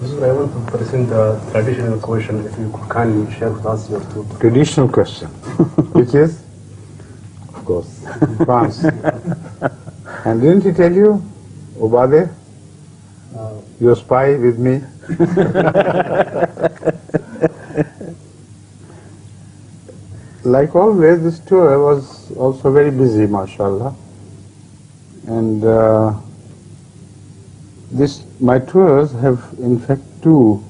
I want to present a traditional question, if you could kindly share with us your thought. Traditional question, which is, of course, France. And didn't he tell you, Obade, your spy with me? Like always, this tour was also very busy, mashallah. And my tours have in fact two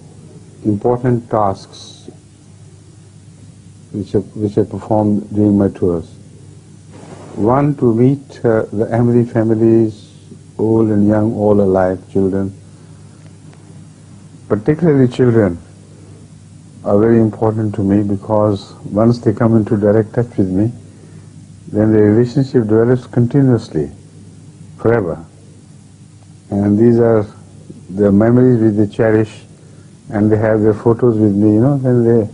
important tasks which I perform during my tours. One, to meet the Ahmadi families, old and young, all alike, children. Particularly children are very important to me, because once they come into direct touch with me, then the relationship develops continuously, forever. And these are the memories which they cherish, and they have their photos with me, then they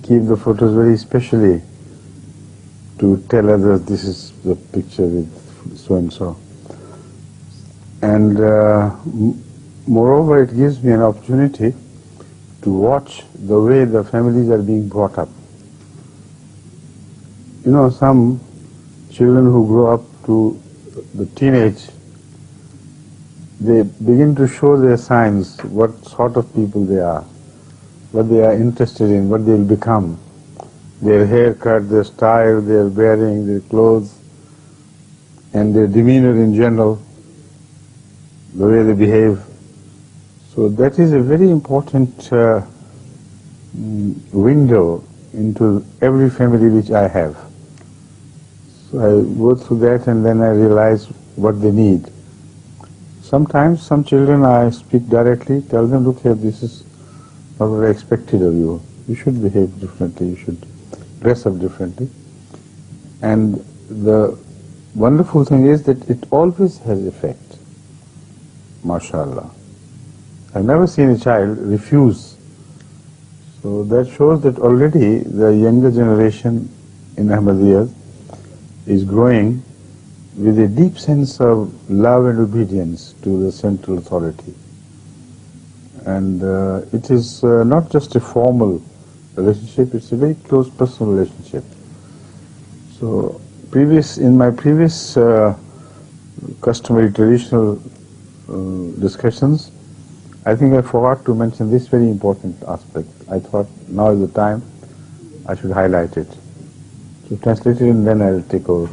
keep the photos very specially to tell others, this is the picture with so-and-so. And moreover, it gives me an opportunity to watch the way the families are being brought up. Some children who grow up to the teenage, they begin to show their signs, what sort of people they are, what they are interested in, what they will become. Their haircut, their style, their bearing, their clothes, and their demeanor in general, the way they behave. So that is a very important window into every family which I have. So I go through that, and then I realize what they need. Sometimes some children I speak directly, tell them, look here, this is not what I expected of you. You should behave differently, you should dress up differently. And the wonderful thing is that it always has effect, mashallah. I've never seen a child refuse. So that shows that already the younger generation in Ahmadiyyah is growing with a deep sense of love and obedience to the central authority. And it is not just a formal relationship, it's a very close personal relationship. So in my previous customary traditional discussions, I think I forgot to mention this very important aspect. I thought now is the time I should highlight it. So translate it and then I'll take over.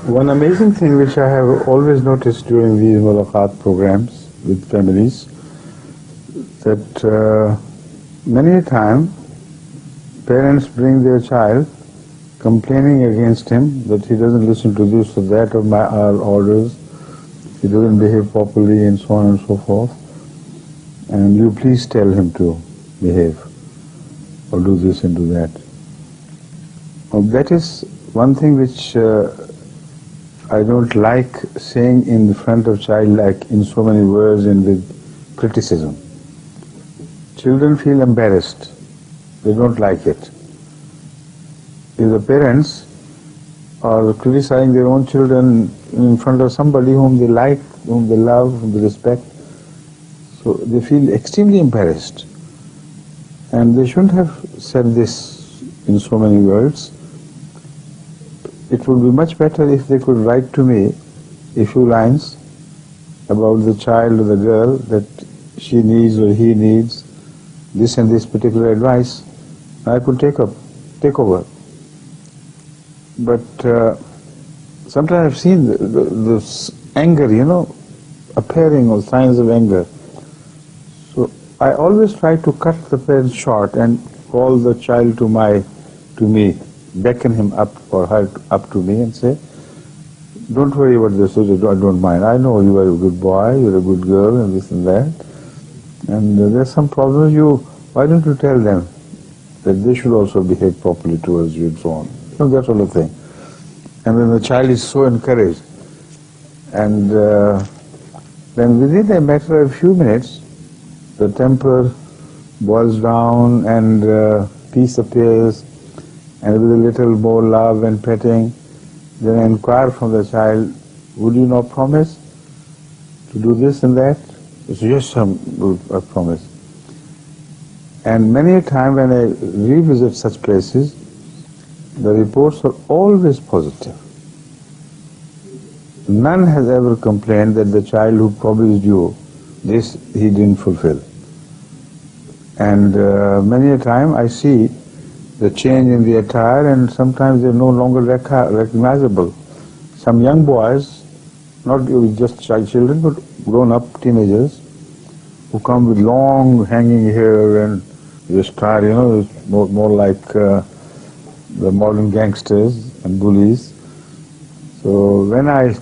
One amazing thing which I have always noticed during these mulaqat programs with families, that many a time parents bring their child complaining against him that he doesn't listen to this or that of our orders, he doesn't behave properly, and so on and so forth, and you please tell him to behave or do this and do that. Now, that is one thing which I don't like saying in the front of child, like in so many words and with criticism. Children feel embarrassed, they don't like it. If the parents are criticizing their own children in front of somebody whom they like, whom they love, whom they respect, so they feel extremely embarrassed. And they shouldn't have said this in so many words. It would be much better if they could write to me a few lines about the child or the girl, that she needs or he needs this and this particular advice. I could take over. But sometimes I've seen this anger, appearing or signs of anger. So I always try to cut the parents short and call the child to me, beckon him up or her up to me and say, don't worry about this, I don't mind. I know you are a good boy, you're a good girl, and this and that. And there's some problems, why don't you tell them that they should also behave properly towards you and so on. That sort of thing. And then the child is so encouraged. And then within a matter of a few minutes, the temper boils down and peace appears, and with a little more love and petting, then I inquire from the child, would you not promise to do this and that? He said, yes, I promise. And many a time when I revisit such places, the reports are always positive. None has ever complained that the child who promised you this, he didn't fulfill. And many a time I see the change in the attire, and sometimes they're no longer recognizable. Some young boys, not just children, but grown-up teenagers, who come with long hanging hair and this style, it's more like the modern gangsters and bullies. So when I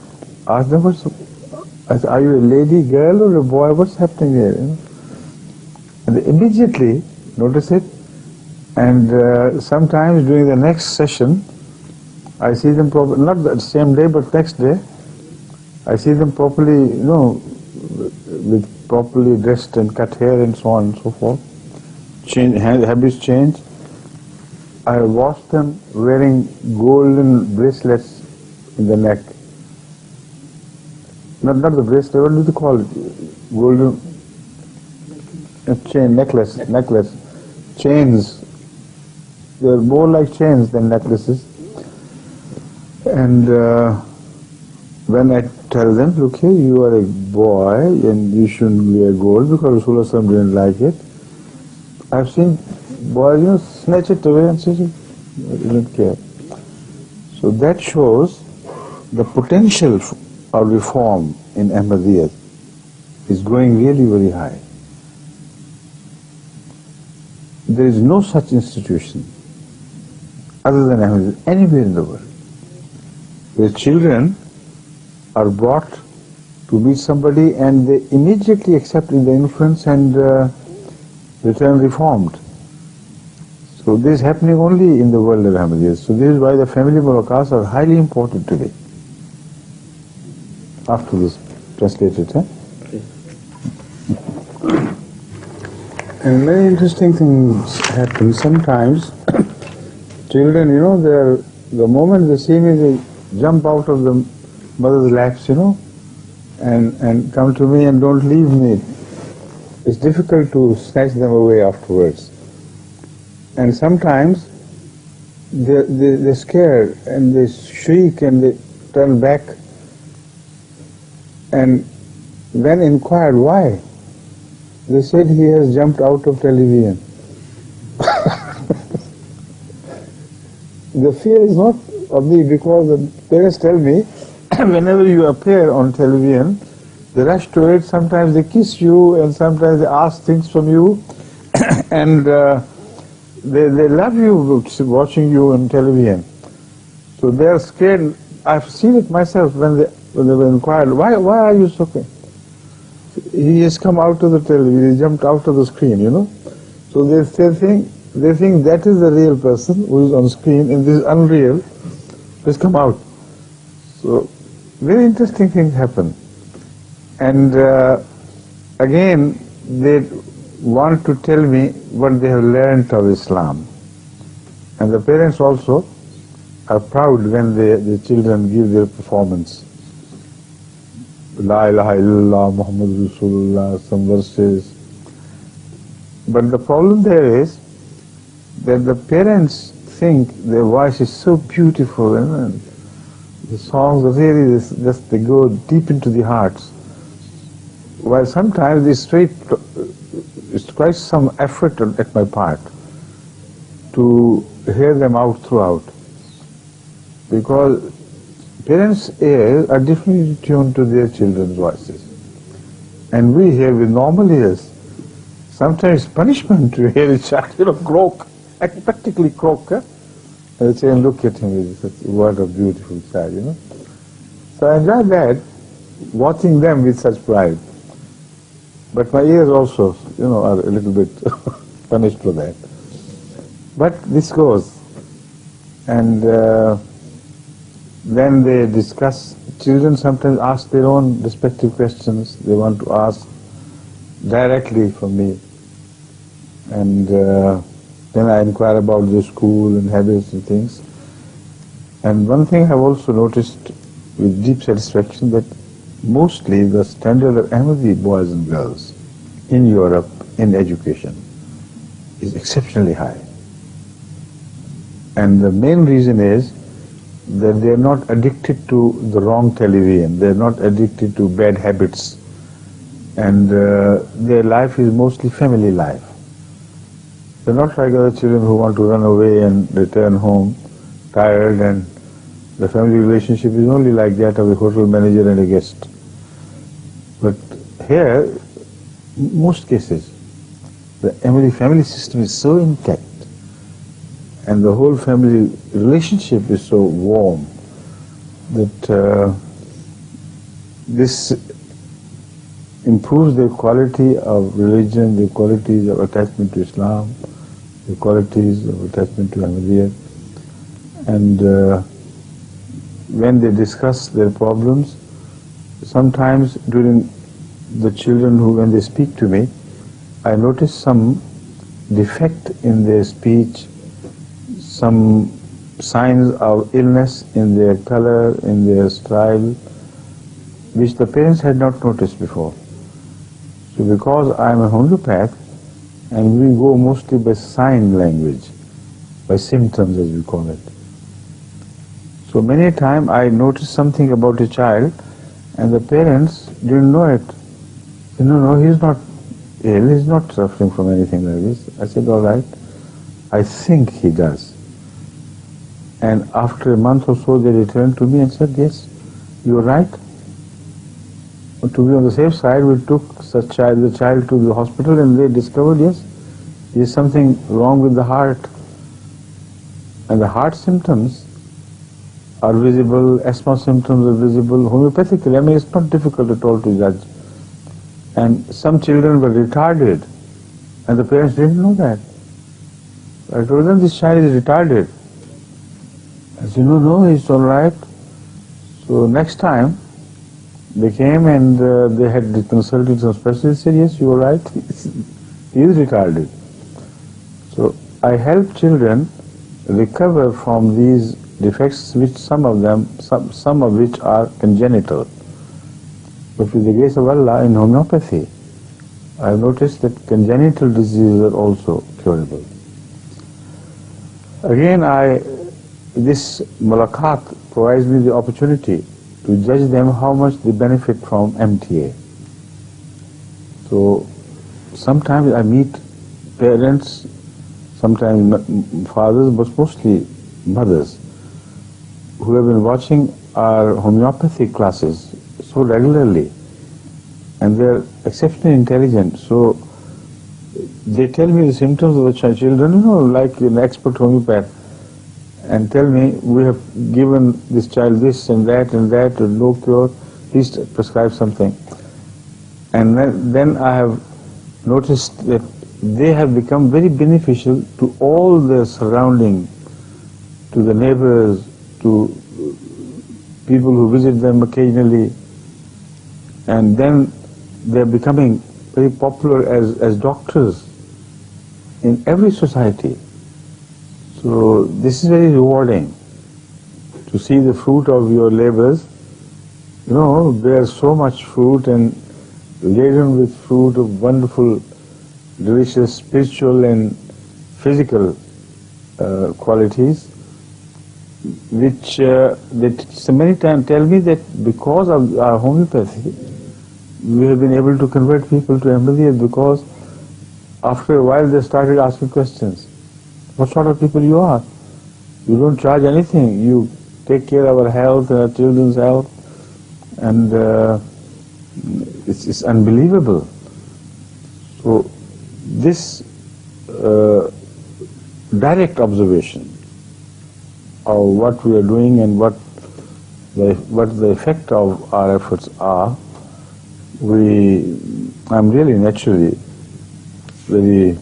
ask them, I say, are you a lady, girl, or a boy? What's happening here? And they immediately notice it. And sometimes during the next session, I see them not the same day, but next day, I see them properly, with properly dressed and cut hair and so on and so forth. Habits change. I watched them wearing golden bracelets in the neck. Not the bracelet, what do you call it? Golden chain, necklace, chains. They're more like chains than necklaces. And when I tell them, look here, you are a boy and you shouldn't wear gold because Rasulullah didn't like it, I've seen boys, snatch it away and say, I don't care. So that shows the potential of reform in Ahmadiyyah is going really very high. There is no such institution other than Ahmadiyyah anywhere in the world where children are brought to meet somebody and they immediately accept the influence and return reformed. So this is happening only in the world of Ahmadiyyah. So this is why the family mulakas are highly important today. After this translated, And many interesting things happen. Sometimes children, the moment they see me, they jump out of the mother's laps, and come to me and don't leave me. It's difficult to snatch them away afterwards. And sometimes they're scared and they shriek and they turn back. And when inquired why, they said he has jumped out of television. The fear is not of me because the parents tell me whenever you appear on television, they rush to it, sometimes they kiss you and sometimes they ask things from you and they love you watching you on television. So they are scared. I've seen it myself when they were inquired, why are you so scared? He has come out of the television, he jumped out of the screen, So they think that is the real person who is on screen and this is unreal, has come out. So very interesting things happen. And again, they want to tell me what they have learned of Islam. And the parents also are proud when the children give their performance. La ilaha illallah, Muhammad Rasulullah, some verses. But the problem there is that the parents think their voice is so beautiful and the songs are really they go deep into the hearts. While sometimes it's quite some effort at my part to hear them out throughout. Because parents' ears are differently tuned to their children's voices. And we hear with normal ears. Sometimes punishment to hear a child croak, practically croak. And they say, look at him, what a beautiful child, So I enjoy that, watching them with such pride. But my ears also, are a little bit punished for that. But this goes. And when they discuss, children sometimes ask their own respective questions. They want to ask directly from me. And then I inquire about their school and habits and things. And one thing I've also noticed with deep satisfaction that mostly the standard of Ahmadi boys and girls in Europe in education is exceptionally high. And the main reason is that they are not addicted to the wrong television, they are not addicted to bad habits, and their life is mostly family life. They're not like other children who want to run away and return home tired, and the family relationship is only like that of a hotel manager and a guest. But here, most cases, the Ahmadi family system is so intact and the whole family relationship is so warm that this improves the quality of religion, the qualities of attachment to Islam, the qualities of attachment to Ahmadiyya. And when they discuss their problems, sometimes during the children when they speak to me, I notice some defect in their speech, some signs of illness in their color, in their style, which the parents had not noticed before. So because I am a homeopath, and we go mostly by sign language, by symptoms as we call it. So many a time I notice something about a child and the parents didn't know it. No, he's not ill, he's not suffering from anything like this. I said, all right, I think he does. And after a month or so they returned to me and said, yes, you're right. But to be on the safe side, we took the child to the hospital and they discovered, yes, there's something wrong with the heart. And the heart symptoms are visible, asthma symptoms are visible homeopathically. I mean, it's not difficult at all to judge. And some children were retarded, and the parents didn't know that. I told them, this child is retarded. I said, no, he's all right. So next time, they came and they had consulted some specialists. They said, yes, you are right, he is retarded. So I help children recover from these defects, which some of which are congenital. But with the grace of Allah, in homeopathy, I have noticed that congenital diseases are also curable. Again, this mulaqat provides me the opportunity to judge them how much they benefit from MTA. So sometimes I meet parents, sometimes fathers, but mostly mothers, who have been watching our homeopathy classes so regularly, and they are exceptionally intelligent. So they tell me the symptoms of the children, like an expert homeopath, and tell me, we have given this child this and that, and no cure, please prescribe something. And then I have noticed that they have become very beneficial to all their surrounding, to the neighbors, to people who visit them occasionally, and then they are becoming very popular as doctors in every society. So this is very rewarding to see the fruit of your labors, bear so much fruit and laden with fruit of wonderful, delicious spiritual and physical qualities, which they so many times tell me that because of our homeopathy, we have been able to convert people to Ahmadiyya, because after a while they started asking questions. What sort of people you are? You don't charge anything. You take care of our health and our children's health, and it's unbelievable. So this direct observation of what we are doing and what the effect of our efforts are, I'm really naturally very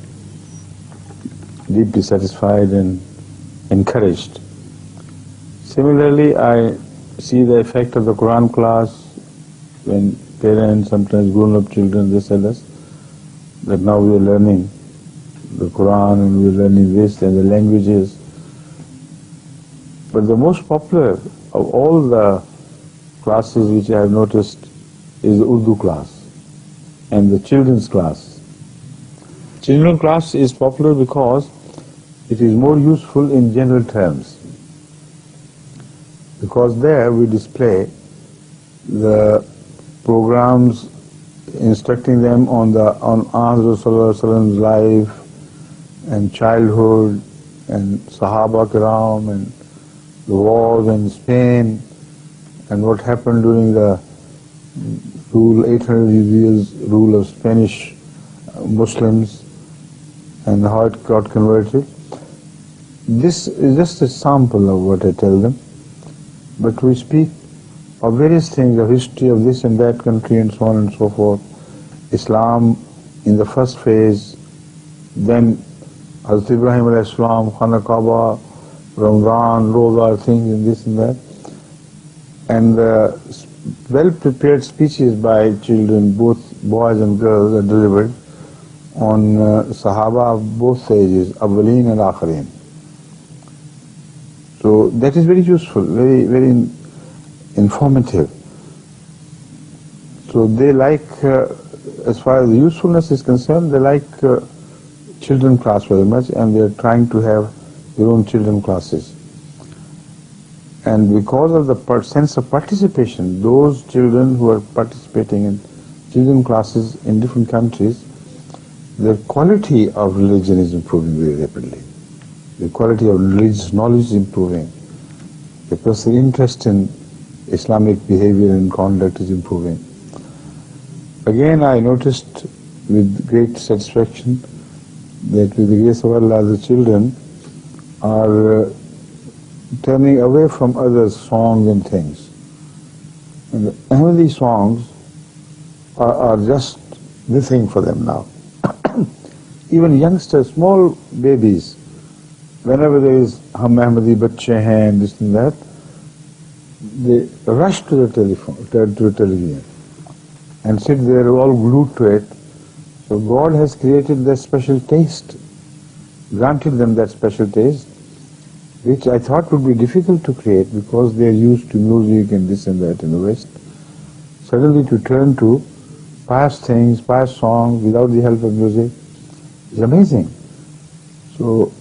deeply satisfied and encouraged. Similarly, I see the effect of the Quran class when parents, sometimes grown-up children, they tell us that now we are learning the Quran and we are learning this and the languages. But the most popular of all the classes which I have noticed is the Urdu class and the children's class. Children's class is popular because it is more useful in general terms, because there we display the programs instructing them on Rasul's life and childhood and Sahaba Kiram and the wars in Spain and what happened during the 800 years rule of Spanish Muslims and how it got converted. This is just a sample of what I tell them, but we speak of various things, the history of this and that country and so on and so forth. Islam in the first phase, then Hazrat Ibrahim alayhi salam, Khana Kaaba, Ramadan, Roza, things and this and that. And well-prepared speeches by children, both boys and girls, are delivered on Sahaba of both ages, Awwaleen and Akhareen. So that is very useful, very, very informative. So they like, as far as the usefulness is concerned, they like children class very much, and they are trying to have their own children classes. And because of the sense of participation, those children who are participating in children classes in different countries, the quality of religion is improving very rapidly. The quality of religious knowledge is improving. The personal interest in Islamic behavior and conduct is improving. Again, I noticed with great satisfaction that with the grace of Allah, the children are turning away from other songs and things. And the Ahmadi songs are just the thing for them now. Even youngsters, small babies, whenever there is Hum Ahmadi Bachche Hain and this and that, they rush to the television and sit there all glued to it. So God has created that special taste, granted them that special taste, which I thought would be difficult to create because they are used to music and this and that in the West. Suddenly to turn to pious things, pious songs without the help of music is amazing. So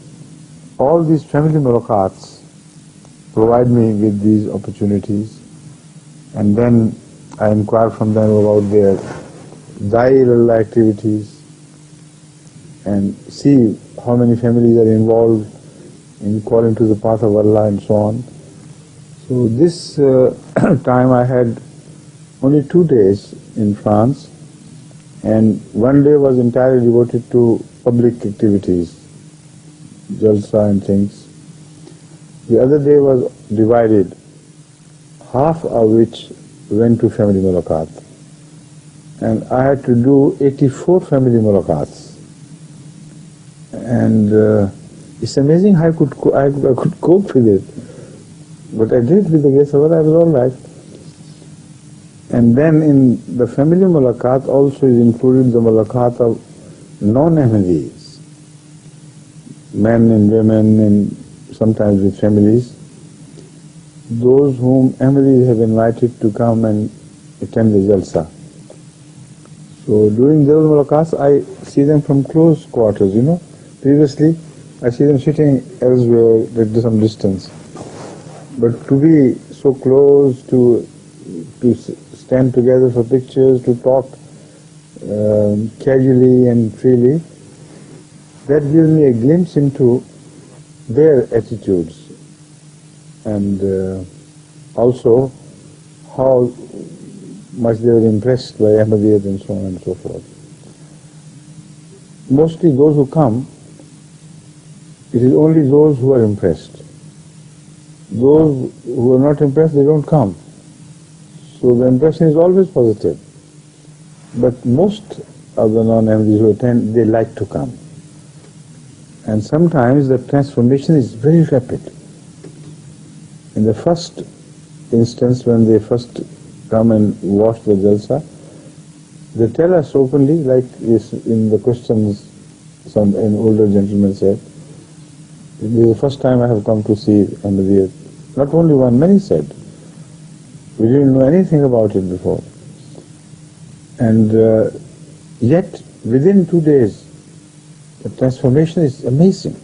all these family mulaqats provide me with these opportunities, and then I inquire from them about their da'iral activities and see how many families are involved in calling to the path of Allah and so on. So this time I had only 2 days in France, and one day was entirely devoted to public activities, jalsa and things. The other day was divided, half of which went to family mulaqat. And I had to do 84 family mulaqats. And it's amazing how I could cope with it. But I did with the grace of Allah, I was all right. And then in the family mulaqat also is included the mulaqat of non-Ahmadis, men and women and sometimes with families, those whom Ahmadis have invited to come and attend the jalsa. So during those mulaqats I see them from close quarters, you know. Previously I see them sitting elsewhere at some distance. But to be so close, to stand together for pictures, to talk casually and freely, that gives me a glimpse into their attitudes and also how much they were impressed by Ahmadiyyat and so on and so forth. Mostly those who come, it is only those who are impressed. Those who are not impressed, they don't come. So the impression is always positive. But most of the non-Ahmadis who attend, they like to come. And sometimes the transformation is very rapid. In the first instance, when they first come and watch the jalsa, they tell us openly, like in the questions an older gentleman said, this is the first time I have come to see Ahmadiyyat. Not only one, many said. We didn't know anything about it before. And yet, within 2 days, the transformation is amazing.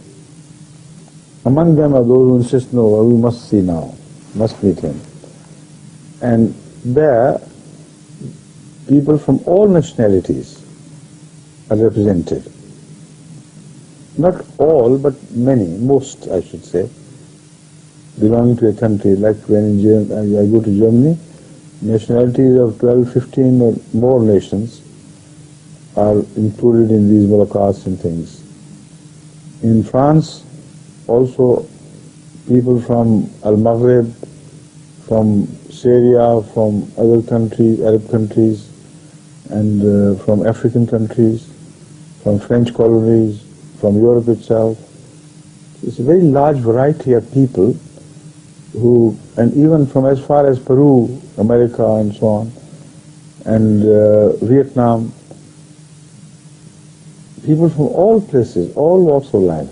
Among them are those who insist, no, we must see now, must meet him. And there, people from all nationalities are represented. Not all, but many, most I should say, belonging to a country. Like when I go to Germany, nationalities of 12, 15 or more nations are included in these mulaqats and things. In France, also people from Al-Maghrib, from Syria, from other countries, Arab countries, and from African countries, from French colonies, from Europe itself. It's a very large variety of people who, and even from as far as Peru, America and so on, and Vietnam, people from all places, all walks of life,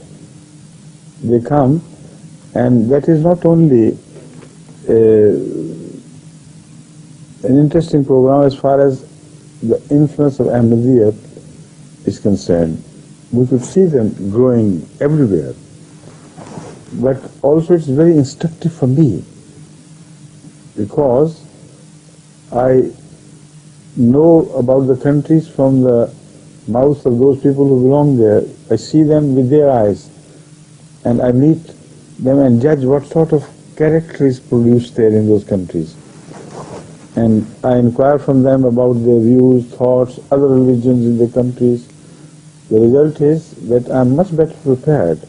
they come, and that is not only an interesting program as far as the influence of Ahmadiyyat is concerned. We could see them growing everywhere. But also it's very instructive for me, because I know about the countries from the mouths of those people who belong there. I see them with their eyes, and I meet them and judge what sort of character is produced there in those countries. And I inquire from them about their views, thoughts, other religions in their countries. The result is that I am much better prepared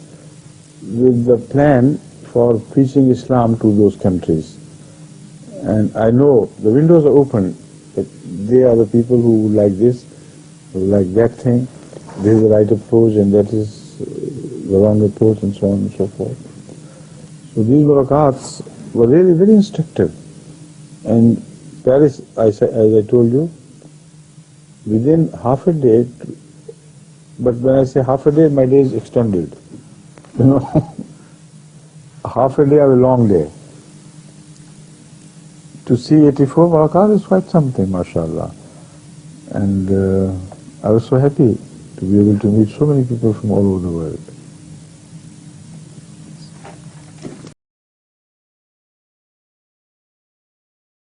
with the plan for preaching Islam to those countries. And I know the windows are open, that they are the people who like this, who like that thing, this is the right approach and that is the wrong approach, and so on and so forth. So these mulaqats were really very instructive. And Paris, as I told you, within half a day, but when I say half a day, my day is extended. You know, half a day of a long day. To see 84 mulaqat is quite something, mashallah. And I was so happy to be able to meet so many people from all over the world.